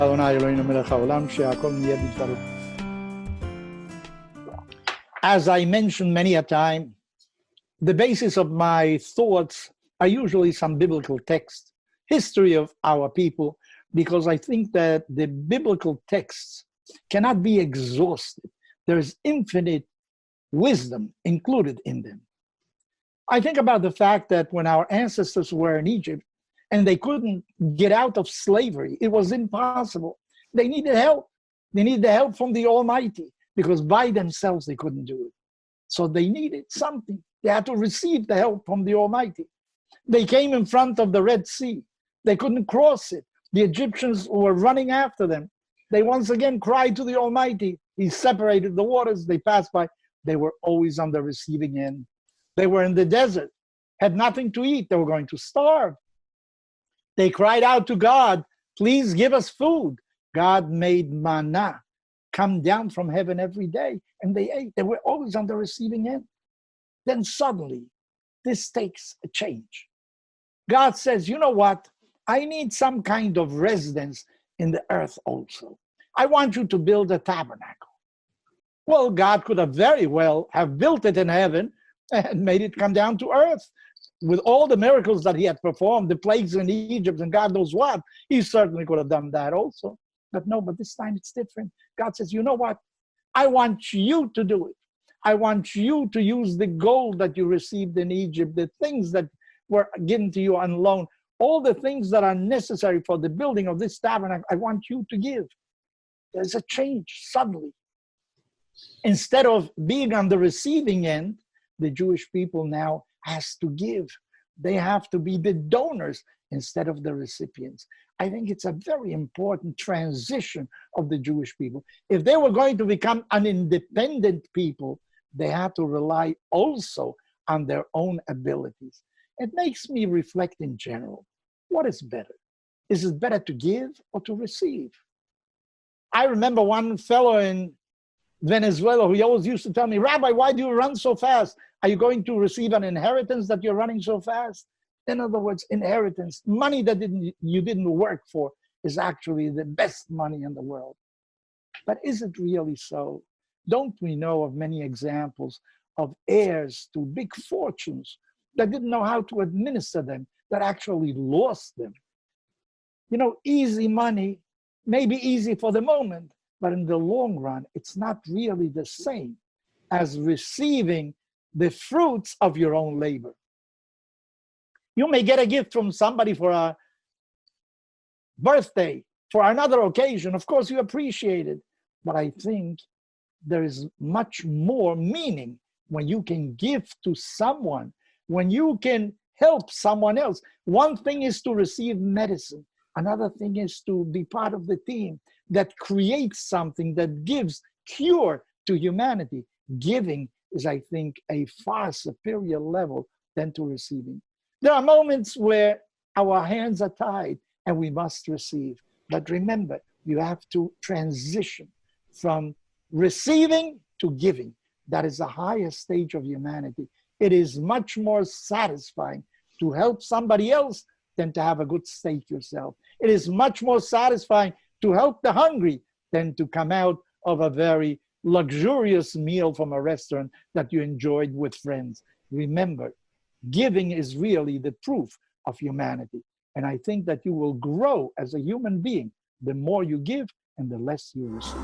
Adonai Eloheinu melech haolam, she'akol niyeh b'dvaro. As I mentioned many a time, the basis of my thoughts are usually some biblical text, history of our people, because I think that the biblical texts cannot be exhausted. There is infinite wisdom included in them. I think about the fact that when our ancestors were in Egypt and they couldn't get out of slavery, it was impossible. They needed help. They needed the help from the Almighty because by themselves they couldn't do it. So they needed something. They had to receive the help from the Almighty. They came in front of the Red Sea. They couldn't cross it. The Egyptians were running after them. They once again cried to the Almighty. He separated the waters. They passed by. They were always on the receiving end. They were in the desert, had nothing to eat. They were going to starve. They cried out to God, please give us food. God made manna come down from heaven every day, and they ate. They were always on the receiving end. Then suddenly, this takes a change. God says, you know what? I need some kind of residence in the earth also. I want you to build a tabernacle. Well, God could have very well have built it in heaven and made it come down to earth. With all the miracles that he had performed, the plagues in Egypt and God knows what, he certainly could have done that also. But no, but this time it's different. God says, you know what? I want you to do it. I want you to use the gold that you received in Egypt, the things that were given to you on loan, all the things that are necessary for the building of this tabernacle, I want you to give. There's a change suddenly. Instead of being on the receiving end, the Jewish people now has to give. They have to be the donors instead of the recipients. I think it's a very important transition of the Jewish people. If they were going to become an independent people, they had to rely also on their own abilities. It makes me reflect in general. What is better? Is it better to give or to receive? I remember one fellow in Venezuela who always used to tell me, Rabbi, why do you run so fast? Are you going to receive an inheritance that you're running so fast? In other words, inheritance, money that you didn't work for, is actually the best money in the world. But is it really so? Don't we know of many examples of heirs to big fortunes that didn't know how to administer them, that actually lost them? You know, easy money may be easy for the moment, but in the long run, it's not really the same as receiving the fruits of your own labor. You may get a gift from somebody for a birthday, for another occasion. Of course, you appreciate it. But I think there is much more meaning when you can give to someone, when you can help someone else. One thing is to receive medicine. Another thing is to be part of the team that creates something that gives cure to humanity. Giving is, I think, a far superior level than to receiving. There are moments where our hands are tied and we must receive. But remember, you have to transition from receiving to giving. That is the highest stage of humanity. It is much more satisfying to help somebody else than to have a good steak yourself. It is much more satisfying to help the hungry than to come out of a very luxurious meal from a restaurant that you enjoyed with friends. Remember, giving is really the proof of humanity. And I think that you will grow as a human being the more you give and the less you receive.